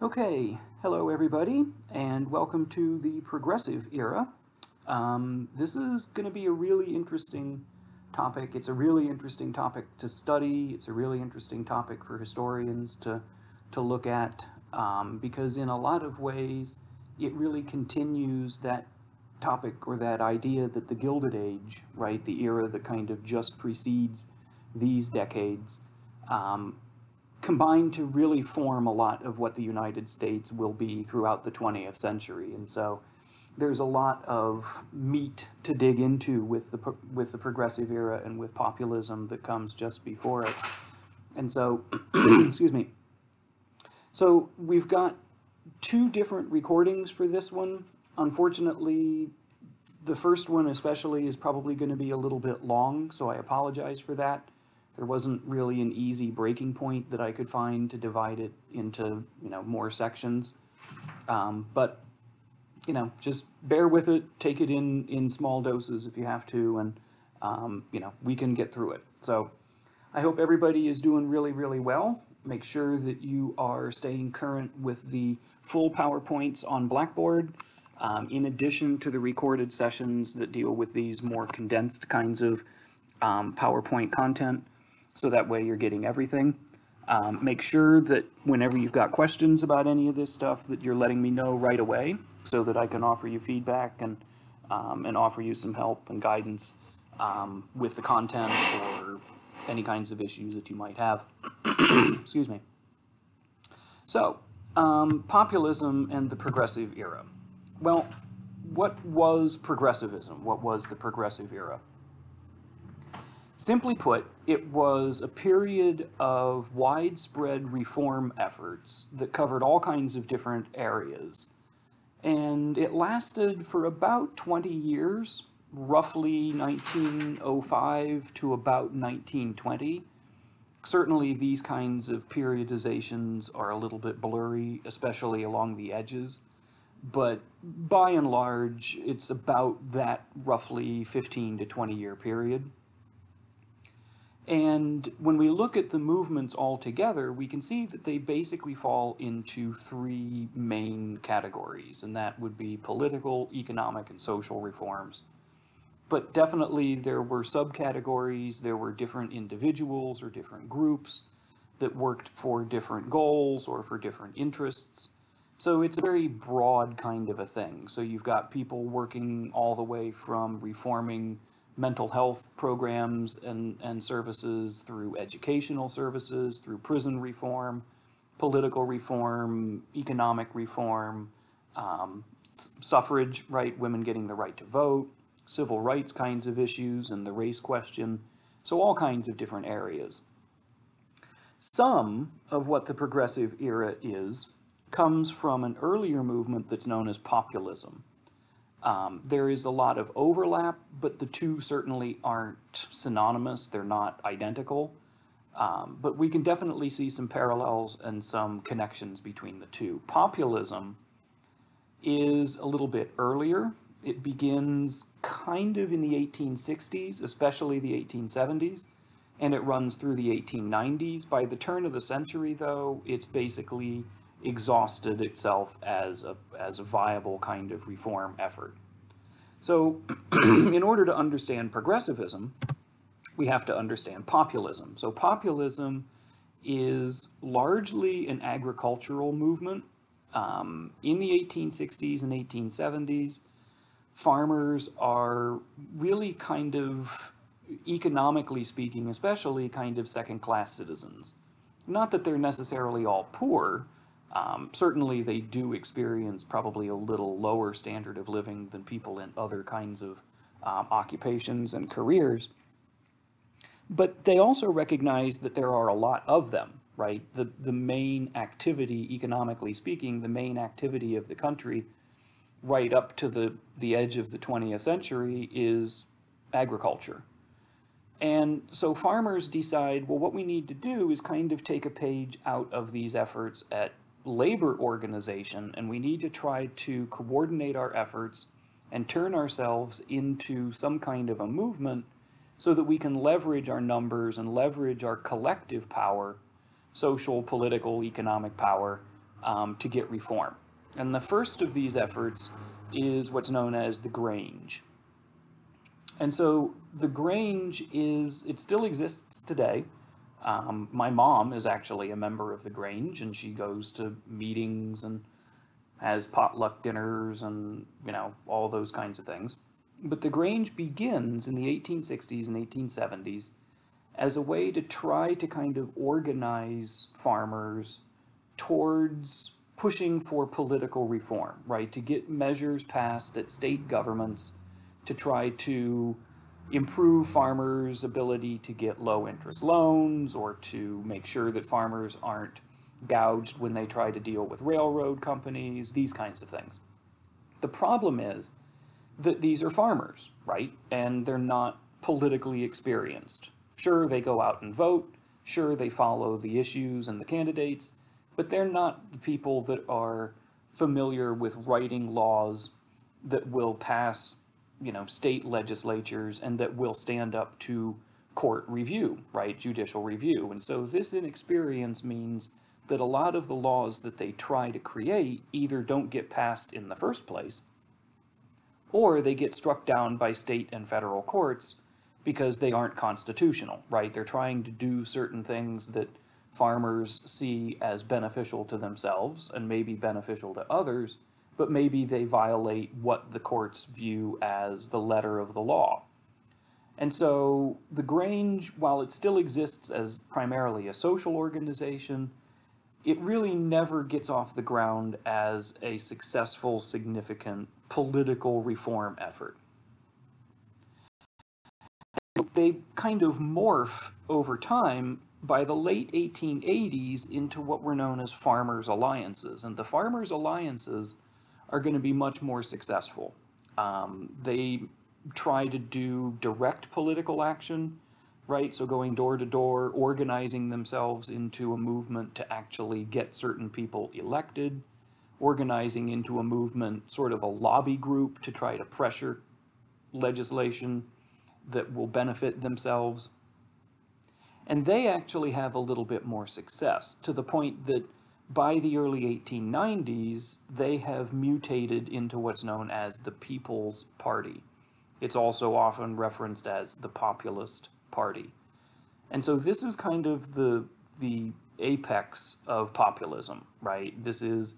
Okay, hello everybody, and welcome to the Progressive Era. This is going to be a really interesting topic. It's a really interesting topic to study. It's a really interesting topic for historians to look at because in a lot of ways it really continues that topic or that idea that the Gilded Age, right, the era that kind of just precedes these decades, um, combined to really form a lot of what the United States will be throughout the 20th century. And so there's a lot of meat to dig into with the progressive era and with populism that comes just before it. And so, excuse me. So we've got two different recordings for this one. Unfortunately, the first one especially is probably going to be a little bit long, so I apologize for that. There wasn't really an easy breaking point that I could find to divide it into, more sections. But, just bear with it, take it in small doses if you have to, and, we can get through it. So I hope everybody is doing really, really well. Make sure that you are staying current with the full PowerPoints on Blackboard, in addition to the recorded sessions that deal with these more condensed kinds of PowerPoint content. So that way you're getting everything. Make sure that whenever you've got questions about any of this stuff that you're letting me know right away so that I can offer you feedback and offer you some help and guidance with the content or any kinds of issues that you might have. Excuse me. So, populism and the progressive era. Well, what was progressivism? What was the progressive era? Simply put, it was a period of widespread reform efforts that covered all kinds of different areas. And it lasted for about 20 years, roughly 1905 to about 1920. Certainly these kinds of periodizations are a little bit blurry, especially along the edges. But by and large, it's about that roughly 15 to 20 year period. And when we look at the movements all together, we can see that they basically fall into three main categories, and that would be political, economic, and social reforms. But definitely there were subcategories, there were different individuals or different groups that worked for different goals or for different interests. So it's a very broad kind of a thing. So you've got people working all the way from reforming mental health programs and services, through educational services, through prison reform, political reform, economic reform, suffrage, right, women getting the right to vote, civil rights kinds of issues, and the race question. So all kinds of different areas. Some of what the progressive era is comes from an earlier movement that's known as populism. There is a lot of overlap, but the two certainly aren't synonymous. They're not identical. But we can definitely see some parallels and some connections between the two. Populism is a little bit earlier. It begins kind of in the 1860s, especially the 1870s, and it runs through the 1890s. By the turn of the century, though, it's basically exhausted itself as a viable kind of reform effort. So in order to understand progressivism, we have to understand populism. So populism is largely an agricultural movement. In the 1860s and 1870s, farmers are really kind of, economically speaking, especially kind of second-class citizens. Not that they're necessarily all poor. Certainly they do experience probably a little lower standard of living than people in other kinds of occupations and careers. But they also recognize that there are a lot of them, right? The main activity, economically speaking, the main activity of the country right up to the edge of the 20th century is agriculture. And so farmers decide, well, what we need to do is kind of take a page out of these efforts at labor organization, and we need to try to coordinate our efforts and turn ourselves into some kind of a movement so that we can leverage our numbers and leverage our collective power, social, political, economic power, to get reform. And the first of these efforts is what's known as the Grange. And so the Grange it still exists today. My mom is actually a member of the Grange, and she goes to meetings and has potluck dinners and, all those kinds of things. But the Grange begins in the 1860s and 1870s as a way to try to kind of organize farmers towards pushing for political reform, right? To get measures passed at state governments to try to improve farmers' ability to get low interest loans, or to make sure that farmers aren't gouged when they try to deal with railroad companies, these kinds of things. The problem is that these are farmers, right? And they're not politically experienced. Sure, they go out and vote. Sure, they follow the issues and the candidates, but they're not the people that are familiar with writing laws that will pass, state legislatures and that will stand up to court review, right? Judicial review. And so this inexperience means that a lot of the laws that they try to create either don't get passed in the first place, or they get struck down by state and federal courts because they aren't constitutional, right? They're trying to do certain things that farmers see as beneficial to themselves and maybe beneficial to others, but maybe they violate what the courts view as the letter of the law. And so the Grange, while it still exists as primarily a social organization, it really never gets off the ground as a successful, significant political reform effort. They kind of morph over time by the late 1880s into what were known as farmers' alliances. And the farmers' alliances are going to be much more successful. They try to do direct political action, right? So going door to door, organizing themselves into a movement to actually get certain people elected, organizing into a movement, sort of a lobby group to try to pressure legislation that will benefit themselves. And they actually have a little bit more success, to the point that by the early 1890s, they have mutated into what's known as the People's Party. It's also often referenced as the Populist Party. And so this is kind of the apex of populism, right? This is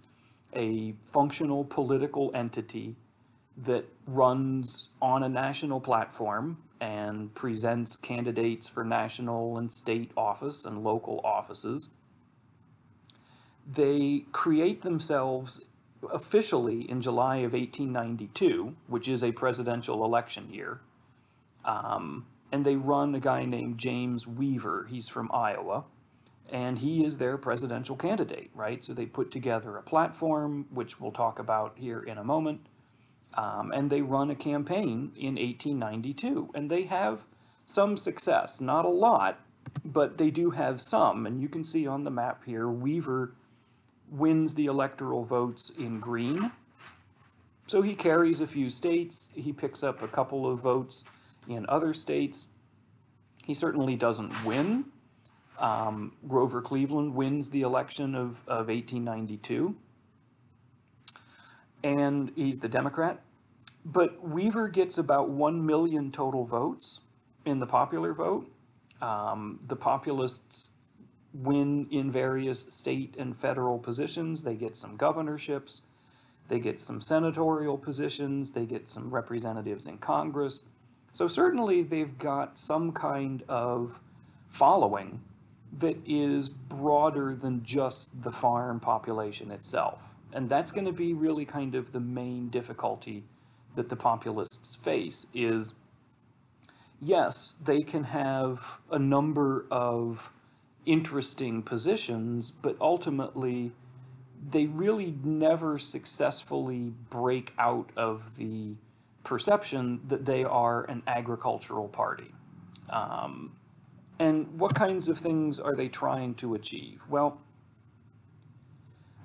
a functional political entity that runs on a national platform and presents candidates for national and state office and local offices. They create themselves officially in July of 1892, which is a presidential election year. And they run a guy named James Weaver. He's from Iowa, and he is their presidential candidate, right? So they put together a platform, which we'll talk about here in a moment, and they run a campaign in 1892, and they have some success. Not a lot, but they do have some, and you can see on the map here, Weaver wins the electoral votes in green. So he carries a few states, he picks up a couple of votes in other states. He certainly doesn't win. Grover Cleveland wins the election of 1892, and he's the Democrat. But Weaver gets about 1 million total votes in the popular vote. The populists win in various state and federal positions. They get some governorships, they get some senatorial positions, they get some representatives in Congress. So certainly they've got some kind of following that is broader than just the farm population itself. And that's going to be really kind of the main difficulty that the populists face is, yes, they can have a number of interesting positions, but ultimately they really never successfully break out of the perception that they are an agricultural party. And what kinds of things are they trying to achieve? Well,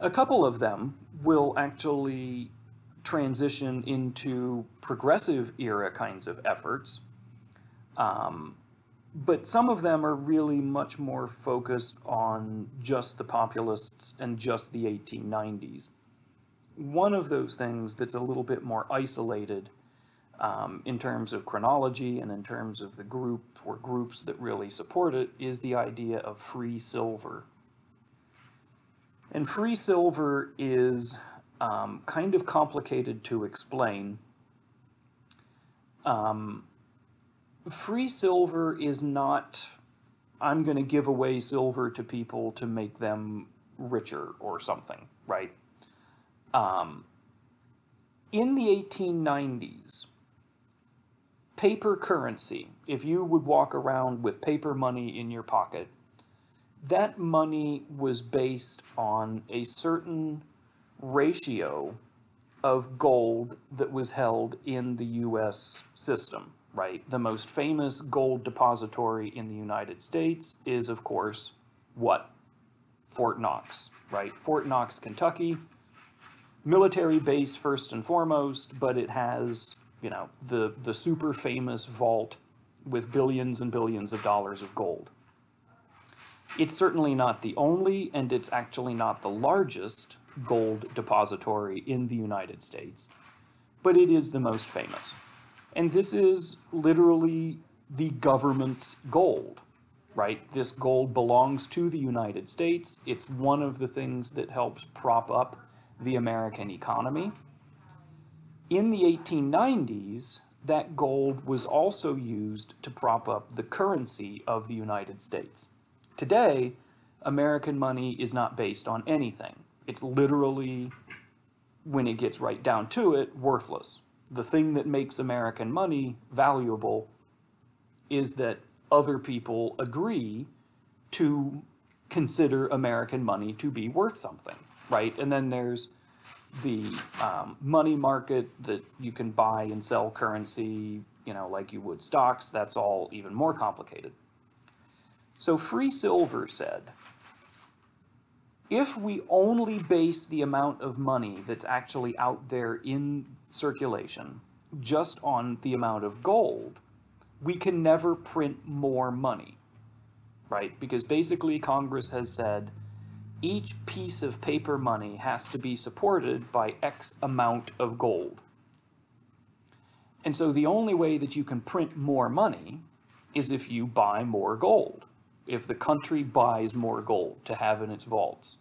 a couple of them will actually transition into progressive era kinds of efforts. But some of them are really much more focused on just the populists and just the 1890s. One of those things that's a little bit more isolated in terms of chronology and in terms of the group or groups that really support it is the idea of free silver. And free silver is kind of complicated to explain. Free silver is not, I'm going to give away silver to people to make them richer or something, right? In the 1890s, paper currency, if you would walk around with paper money in your pocket, that money was based on a certain ratio of gold that was held in the U.S. system, right? The most famous gold depository in the United States is, of course, what? Fort Knox, right? Fort Knox, Kentucky. Military base first and foremost, but it has, you know, the super famous vault with billions and billions of dollars of gold. It's certainly not the only, and it's actually not the largest gold depository in the United States, but it is the most famous. And this is literally the government's gold, right? This gold belongs to the United States. It's one of the things that helps prop up the American economy. In the 1890s, that gold was also used to prop up the currency of the United States. Today, American money is not based on anything. It's literally, when it gets right down to it, worthless. The thing that makes American money valuable is that other people agree to consider American money to be worth something, right? And then there's the money market that you can buy and sell currency, you know, like you would stocks. That's all even more complicated. So free silver said, if we only base the amount of money that's actually out there in circulation just on the amount of gold, we can never print more money, right? Because basically Congress has said each piece of paper money has to be supported by X amount of gold. And so the only way that you can print more money is if you buy more gold, if the country buys more gold to have in its vaults.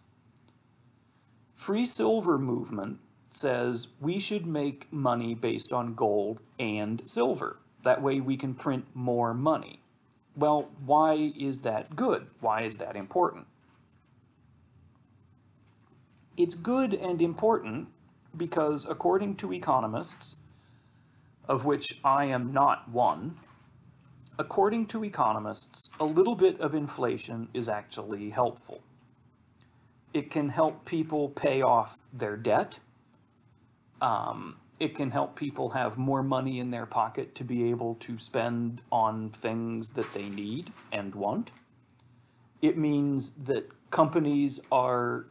Free silver movement says we should make money based on gold and silver. That way we can print more money. Well, why is that good? Why is that important? It's good and important because according to economists, of which I am not one, according to economists, a little bit of inflation is actually helpful. It can help people pay off their debt. It can help people have more money in their pocket to be able to spend on things that they need and want. It means that companies are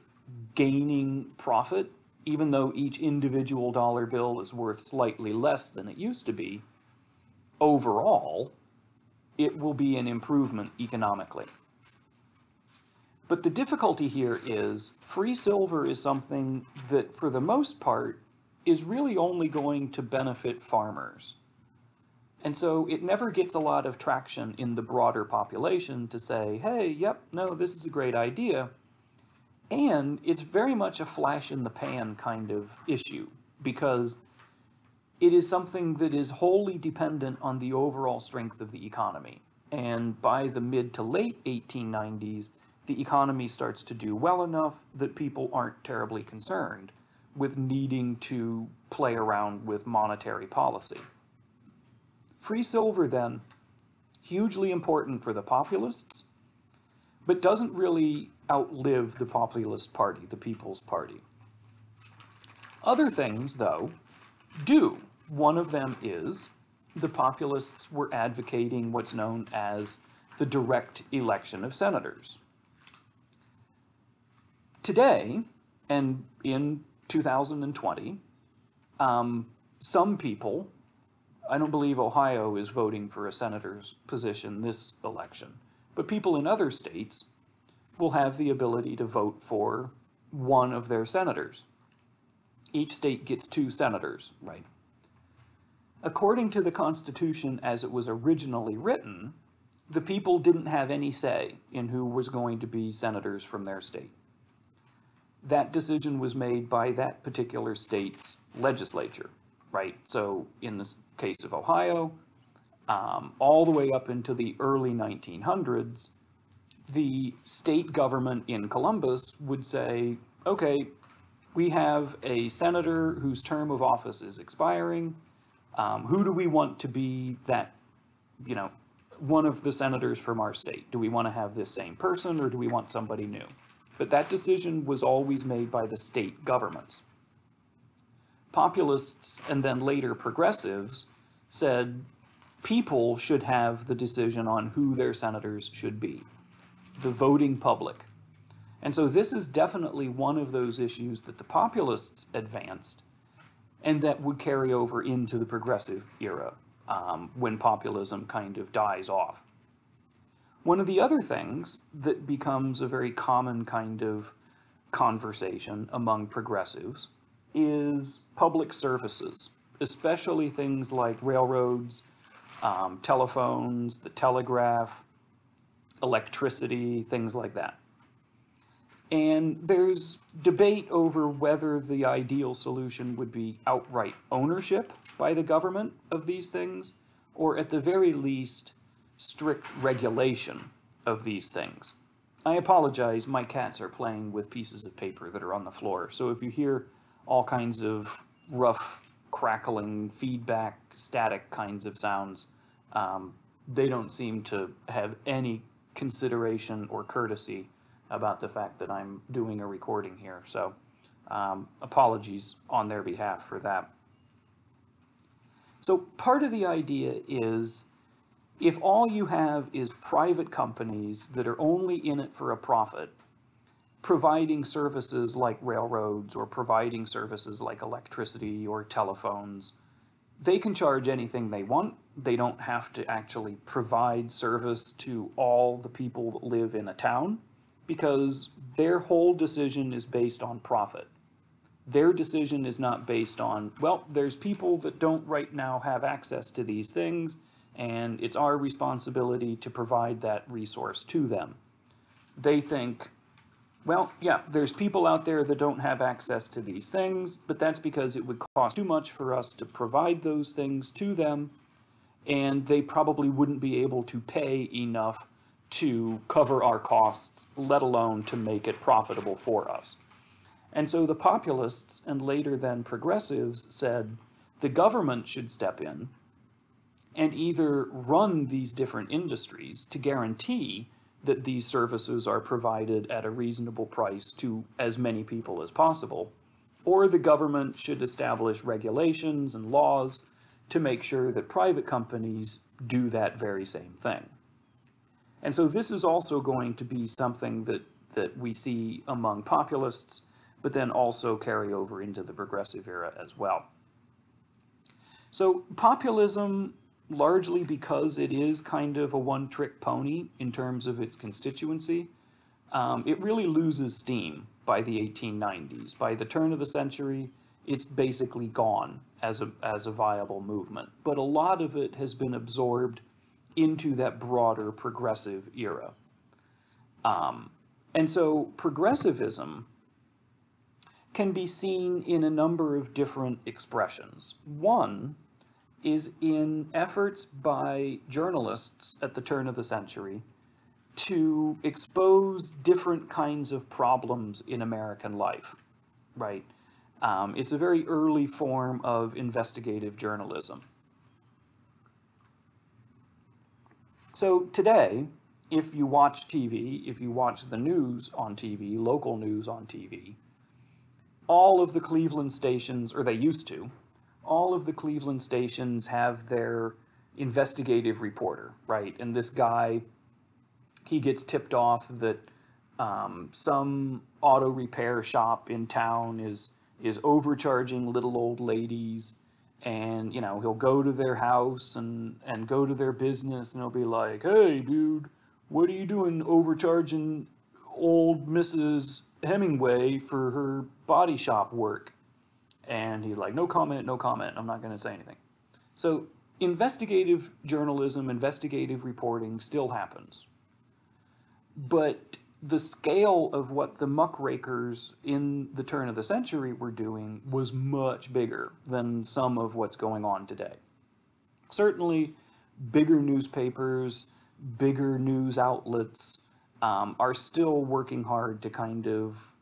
gaining profit, even though each individual dollar bill is worth slightly less than it used to be. Overall, it will be an improvement economically. But the difficulty here is free silver is something that, for the most part, is really only going to benefit farmers. And so it never gets a lot of traction in the broader population to say, hey, yep, no, this is a great idea. And it's very much a flash in the pan kind of issue, because it is something that is wholly dependent on the overall strength of the economy. And by the mid to late 1890s, the economy starts to do well enough that people aren't terribly concerned with needing to play around with monetary policy. Free silver, then, hugely important for the populists, but doesn't really outlive the populist party, the People's Party. Other things, though, do. One of them is the populists were advocating what's known as the direct election of senators. Today, and in 2020, some people I don't believe Ohio is voting for a senator's position this election. But people in other states will have the ability to vote for one of their senators. Each state gets 2 senators, right? According to the Constitution as it was originally written, the people didn't have any say in who was going to be senators from their state. That decision was made by that particular state's legislature, right? So in the case of Ohio, all the way up into the early 1900s, the state government in Columbus would say, okay, we have a senator whose term of office is expiring. Who do we want to be that, one of the senators from our state? Do we want to have this same person, or do we want somebody new? But that decision was always made by the state governments. Populists and then later progressives said people should have the decision on who their senators should be, the voting public. And so this is definitely one of those issues that the populists advanced and that would carry over into the progressive era, when populism kind of dies off. One of the other things that becomes a very common kind of conversation among progressives is public services, especially things like railroads, telephones, the telegraph, electricity, things like that. And there's debate over whether the ideal solution would be outright ownership by the government of these things, or at the very least, strict regulation of these things. I apologize, my cats are playing with pieces of paper that are on the floor, so if you hear all kinds of rough, crackling, feedback, static kinds of sounds, they don't seem to have any consideration or courtesy about the fact that I'm doing a recording here, so apologies on their behalf for that. So part of the idea is, if all you have is private companies that are only in it for a profit, providing services like railroads or providing services like electricity or telephones, they can charge anything they want. They don't have to actually provide service to all the people that live in a town, because their whole decision is based on profit. Their decision is not based on, well, there's people that don't right now have access to these things, and it's our responsibility to provide that resource to them. They think, well, yeah, there's people out there that don't have access to these things, but that's because it would cost too much for us to provide those things to them, and they probably wouldn't be able to pay enough to cover our costs, let alone to make it profitable for us. And so the populists, and later then progressives, said the government should step in and either run these different industries to guarantee that these services are provided at a reasonable price to as many people as possible, or the government should establish regulations and laws to make sure that private companies do that very same thing. And so this is also going to be something that we see among populists, but then also carry over into the progressive era as well. So populism, largely because it is kind of a one-trick pony in terms of its constituency, it really loses steam by the 1890s. By the turn of the century, it's basically gone as a viable movement. But a lot of it has been absorbed into that broader progressive era. And so progressivism can be seen in a number of different expressions. One is in efforts by journalists at the turn of the century to expose different kinds of problems in American life, right? It's a very early form of investigative journalism. So today, if you watch TV, if you watch the news on TV, local news on TV, all of the Cleveland stations, or they used to, all of the Cleveland stations have their investigative reporter, right? And this guy, he gets tipped off that some auto repair shop in town is overcharging little old ladies, And, you know, he'll go to their house and go to their business, and he'll be like, "Hey, dude, what are you doing overcharging old Mrs. Hemingway for her body shop work?" And he's like, "No comment, no comment. I'm not going to say anything." So investigative journalism, investigative reporting still happens. But the scale of what the muckrakers in the turn of the century were doing was much bigger than some of what's going on today. Certainly, bigger newspapers, bigger news outlets are still working hard to kind of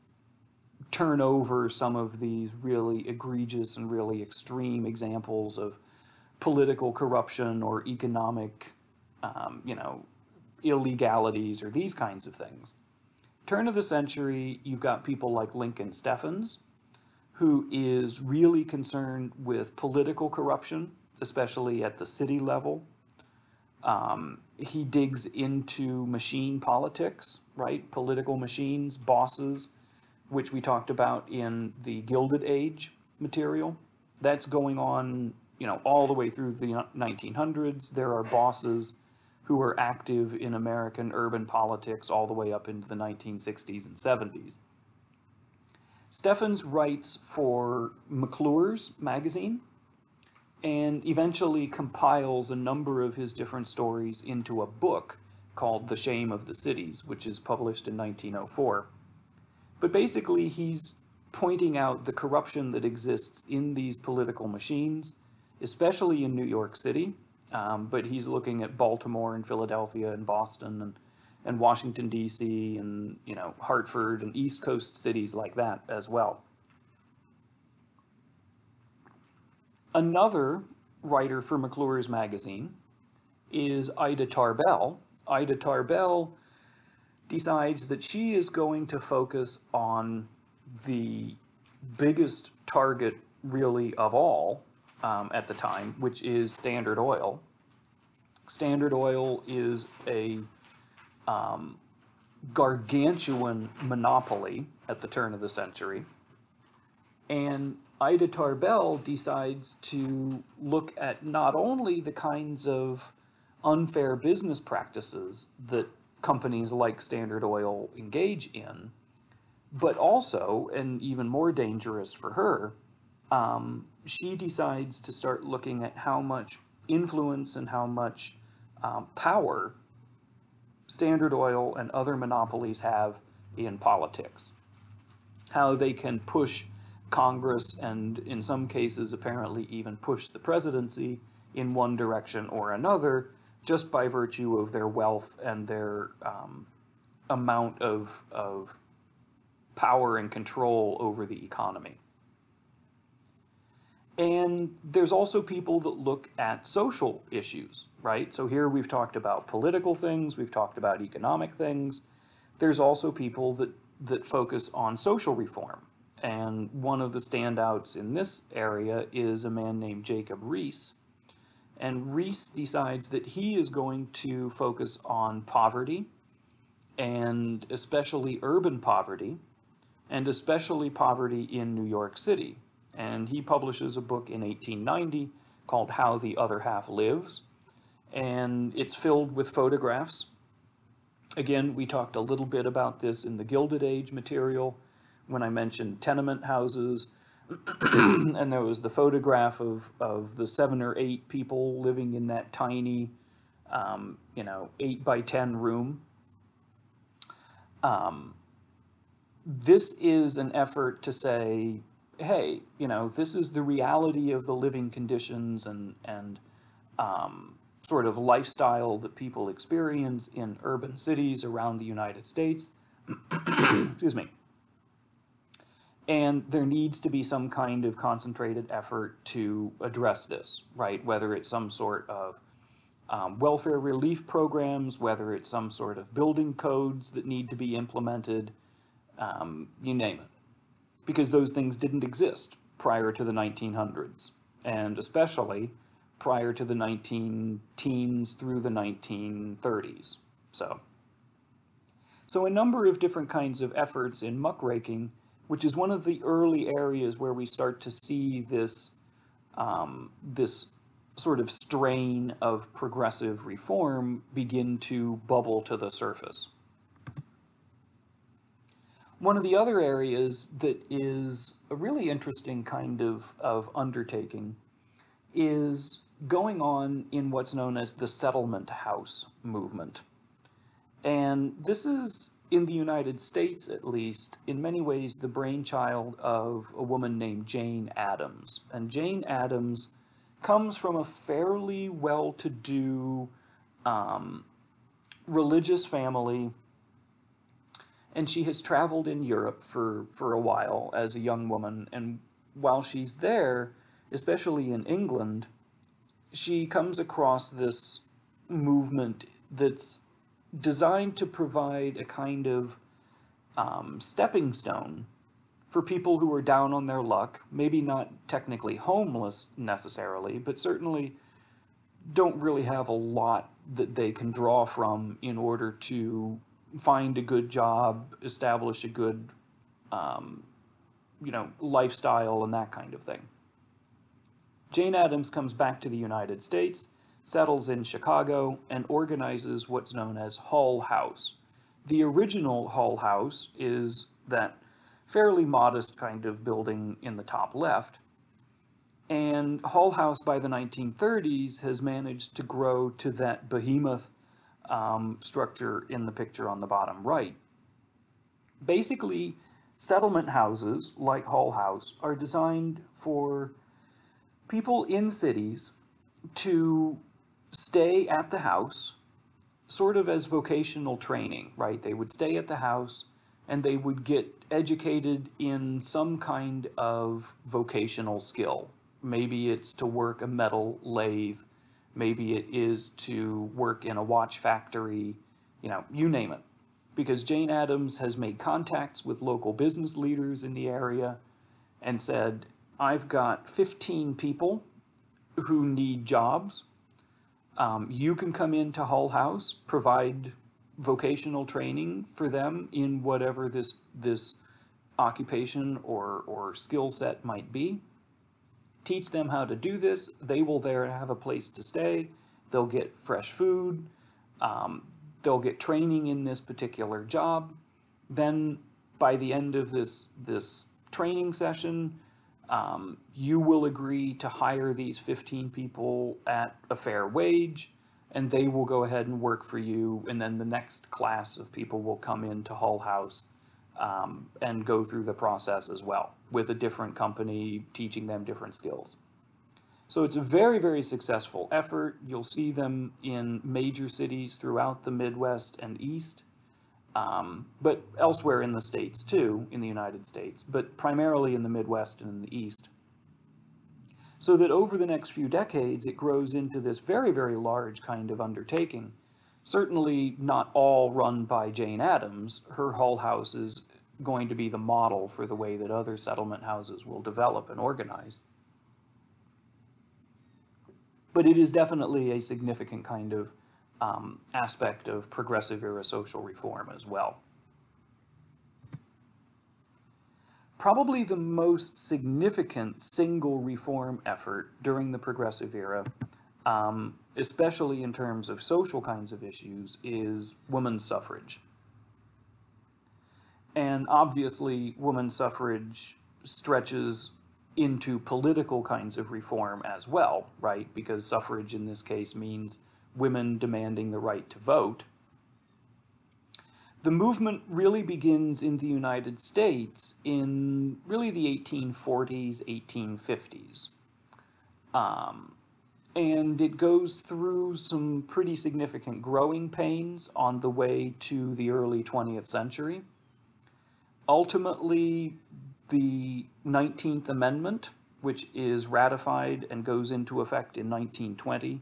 turn over some of these really egregious and really extreme examples of political corruption or economic, you know, illegalities or these kinds of things. Turn of the century, you've got people like Lincoln Steffens, who is really concerned with political corruption, especially at the city level. He digs into machine politics, right? Political machines, bosses, which we talked about in the Gilded Age material. That's going on, you know, all the way through the 1900s. There are bosses who are active in American urban politics all the way up into the 1960s and 70s. Steffens writes for McClure's magazine and eventually compiles a number of his different stories into a book called The Shame of the Cities, which is published in 1904. But basically, he's pointing out the corruption that exists in these political machines, especially in New York City, but he's looking at Baltimore and Philadelphia and Boston and Washington, D.C., and, you know, Hartford and East Coast cities like that as well. Another writer for McClure's magazine is Ida Tarbell. Ida Tarbell decides that she is going to focus on the biggest target, really, of all at the time, which is Standard Oil. Standard Oil is a gargantuan monopoly at the turn of the century. And Ida Tarbell decides to look at not only the kinds of unfair business practices that companies like Standard Oil engage in, but also, and even more dangerous for her, she decides to start looking at how much influence and how much power Standard Oil and other monopolies have in politics. How they can push Congress and, in some cases, apparently even push the presidency in one direction or another, just by virtue of their wealth and their amount of power and control over the economy. And there's also people that look at social issues, right? So here we've talked about political things, we've talked about economic things. There's also people that focus on social reform. And one of the standouts in this area is a man named Jacob Riis. And Riis decides that he is going to focus on poverty, and especially urban poverty, and especially poverty in New York City. And he publishes a book in 1890 called How the Other Half Lives. And it's filled with photographs. Again, we talked a little bit about this in the Gilded Age material when I mentioned tenement houses. And there was the photograph of the 7 or 8 people living in that tiny, 8 by 10 room. This is an effort to say, hey, this is the reality of the living conditions and sort of lifestyle that people experience in urban cities around the United States. Excuse me. And there needs to be some kind of concentrated effort to address this, right? Whether it's some sort of welfare relief programs, whether it's some sort of building codes that need to be implemented, you name it. Because those things didn't exist prior to the 1900s, and especially prior to the 19-teens through the 1930s. So a number of different kinds of efforts in muckraking, which is one of the early areas where we start to see this this sort of strain of progressive reform begin to bubble to the surface. One of the other areas that is a really interesting kind of undertaking is going on in what's known as the settlement house movement. And this is, in the United States at least, in many ways the brainchild of a woman named Jane Addams. And Jane Addams comes from a fairly well-to-do religious family, and she has traveled in Europe for a while as a young woman. And while she's there, especially in England, she comes across this movement that's designed to provide a kind of stepping stone for people who are down on their luck, maybe not technically homeless necessarily, but certainly don't really have a lot that they can draw from in order to find a good job, establish a good, lifestyle and that kind of thing. Jane Addams comes back to the United States, settles in Chicago, and organizes what's known as Hull House. The original Hull House is that fairly modest kind of building in the top left. And Hull House by the 1930s has managed to grow to that behemoth structure in the picture on the bottom right. Basically, settlement houses, like Hull House, are designed for people in cities to stay at the house, sort of as vocational training, right? They would stay at the house and they would get educated in some kind of vocational skill. Maybe it's to work a metal lathe, maybe it is to work in a watch factory, you name it. Because Jane Addams has made contacts with local business leaders in the area and said, I've got 15 people who need jobs. You can come into Hull House, provide vocational training for them in whatever this occupation or skill set might be. Teach them how to do this. They will there have a place to stay. They'll get fresh food. They'll get training in this particular job. Then by the end of this training session, you will agree to hire these 15 people at a fair wage, and they will go ahead and work for you, and then the next class of people will come into Hull House and go through the process as well, with a different company teaching them different skills. So it's a very, very successful effort. You'll see them in major cities throughout the Midwest and East, but elsewhere in the States too, in the United States, but primarily in the Midwest and in the East. So that over the next few decades, it grows into this very, very large kind of undertaking. Certainly not all run by Jane Addams. Her Hull House is going to be the model for the way that other settlement houses will develop and organize. But it is definitely a significant kind of aspect of progressive era social reform as well. Probably the most significant single reform effort during the progressive era, especially in terms of social kinds of issues, is women's suffrage. And obviously, women's suffrage stretches into political kinds of reform as well, right? Because suffrage in this case means women demanding the right to vote. The movement really begins in the United States in really the 1840s, 1850s. And it goes through some pretty significant growing pains on the way to the early 20th century. Ultimately, the 19th Amendment, which is ratified and goes into effect in 1920,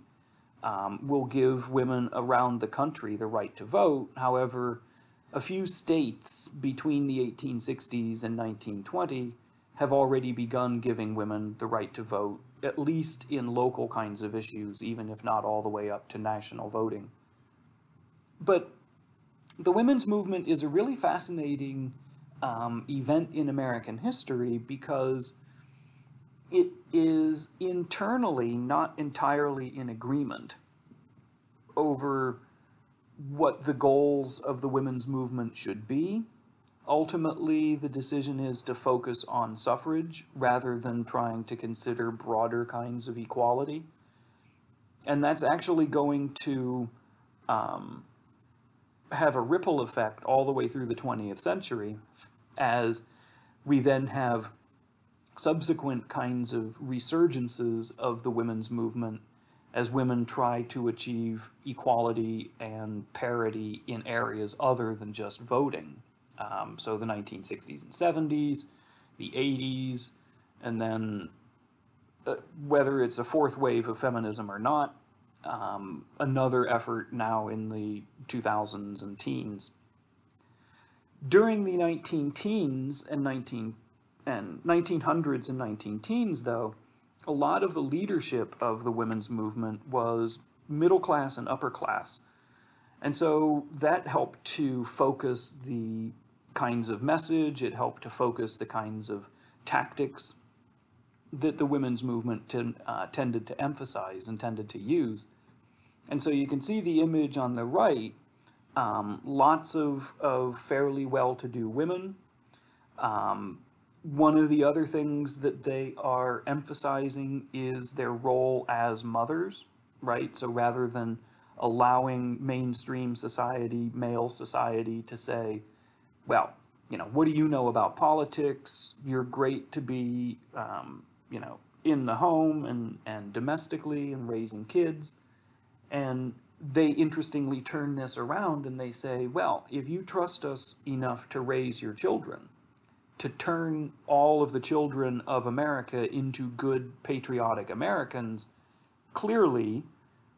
will give women around the country the right to vote. However, a few states between the 1860s and 1920 have already begun giving women the right to vote, at least in local kinds of issues, even if not all the way up to national voting. But the women's movement is a really fascinating event in American history because it is internally not entirely in agreement over what the goals of the women's movement should be. Ultimately, the decision is to focus on suffrage rather than trying to consider broader kinds of equality. And that's actually going to have a ripple effect all the way through the 20th century, as we then have subsequent kinds of resurgences of the women's movement as women try to achieve equality and parity in areas other than just voting. So the 1960s and 70s, the 80s, and then whether it's a fourth wave of feminism or not, another effort now in the 2000s and teens. During the 1900s and 19-teens, though, a lot of the leadership of the women's movement was middle class and upper class. And so that helped to focus the kinds of message, it helped to focus the kinds of tactics that the women's movement tended to emphasize and tended to use. And so you can see the image on the right, lots of fairly well-to-do women. One of the other things that they are emphasizing is their role as mothers, right? So rather than allowing mainstream society, male society, to say, well, you know, what do you know about politics? You're great to be, you know, in the home and domestically and raising kids. And they interestingly turn this around and they say, well, if you trust us enough to raise your children, to turn all of the children of America into good patriotic Americans, clearly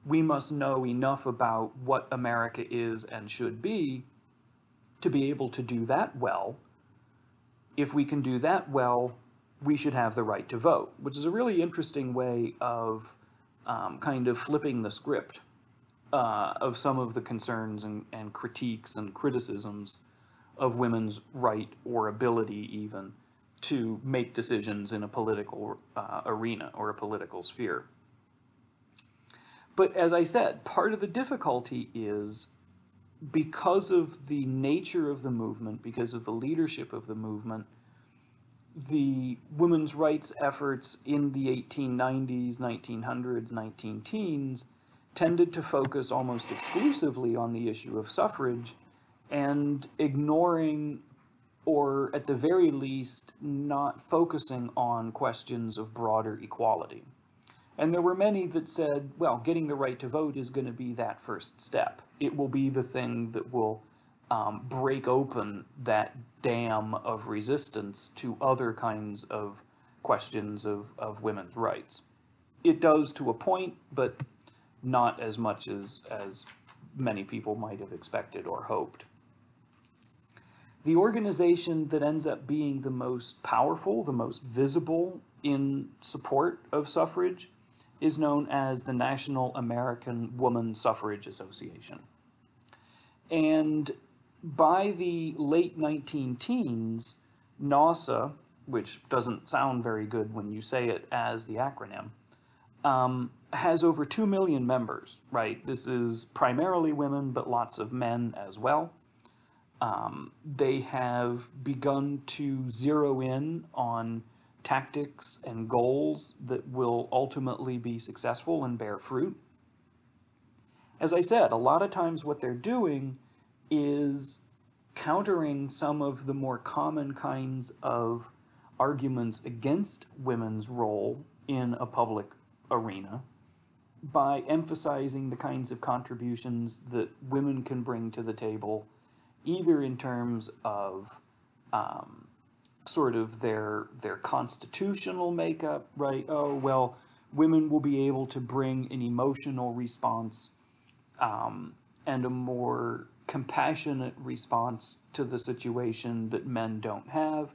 we must know enough about what America is and should be to be able to do that well. If we can do that well, we should have the right to vote, which is a really interesting way of kind of flipping the script of some of the concerns and critiques and criticisms of women's right or ability even to make decisions in a political arena or a political sphere. But as I said, part of the difficulty is because of the nature of the movement, because of the leadership of the movement, the women's rights efforts in the 1890s, 1900s, 19-teens tended to focus almost exclusively on the issue of suffrage and ignoring, or at the very least, not focusing on questions of broader equality. And there were many that said, well, getting the right to vote is going to be that first step. It will be the thing that will break open that dam of resistance to other kinds of questions of women's rights. It does to a point, but not as much as many people might have expected or hoped. The organization that ends up being the most powerful, the most visible in support of suffrage is known as the National American Woman Suffrage Association. And by the late 19-teens, NAWSA, which doesn't sound very good when you say it as the acronym, has over 2 million members, right? This is primarily women, but lots of men as well. They have begun to zero in on tactics and goals that will ultimately be successful and bear fruit. As I said, a lot of times what they're doing is countering some of the more common kinds of arguments against women's role in a public arena by emphasizing the kinds of contributions that women can bring to the table, either in terms of sort of their constitutional makeup, right? Oh, well, women will be able to bring an emotional response and a more compassionate response to the situation that men don't have.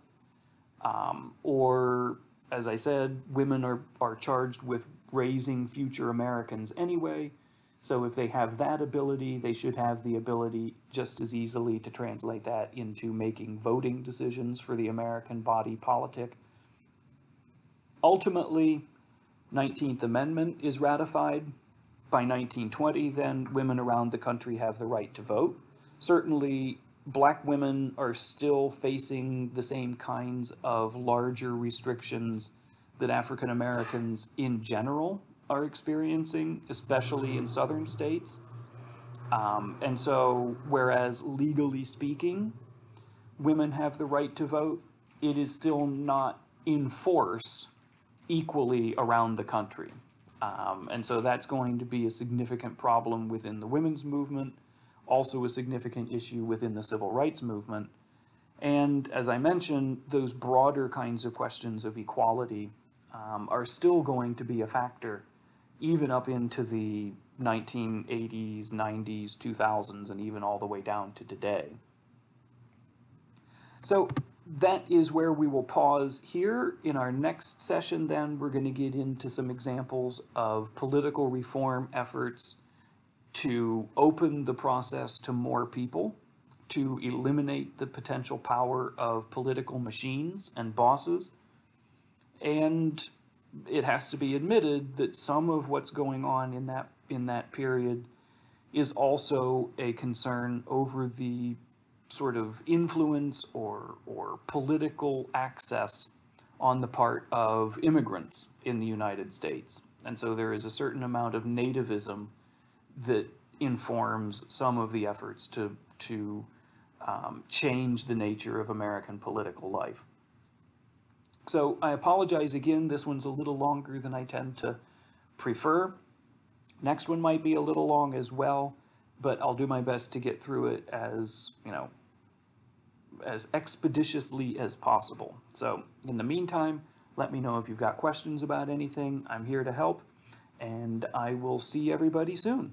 Or, as I said, women are charged with raising future Americans anyway. So if they have that ability, they should have the ability just as easily to translate that into making voting decisions for the American body politic. Ultimately, 19th Amendment is ratified. By 1920, then, women around the country have the right to vote. Certainly, black women are still facing the same kinds of larger restrictions that African Americans in general are experiencing, especially in southern states. And so, whereas legally speaking, women have the right to vote, it is still not in force equally around the country. And so that's going to be a significant problem within the women's movement, also a significant issue within the civil rights movement. And as I mentioned, those broader kinds of questions of equality are still going to be a factor, even up into the 1980s, 90s, 2000s, and even all the way down to today. So that is where we will pause here. In our next session, then, we're going to get into some examples of political reform efforts to open the process to more people, to eliminate the potential power of political machines and bosses. And it has to be admitted that some of what's going on in that period is also a concern over the sort of influence or political access on the part of immigrants in the United States. And so there is a certain amount of nativism that informs some of the efforts to change the nature of American political life. So I apologize again, this one's a little longer than I tend to prefer. Next one might be a little long as well, but I'll do my best to get through it as, as expeditiously as possible. So in the meantime, let me know if you've got questions about anything. I'm here to help, and I will see everybody soon.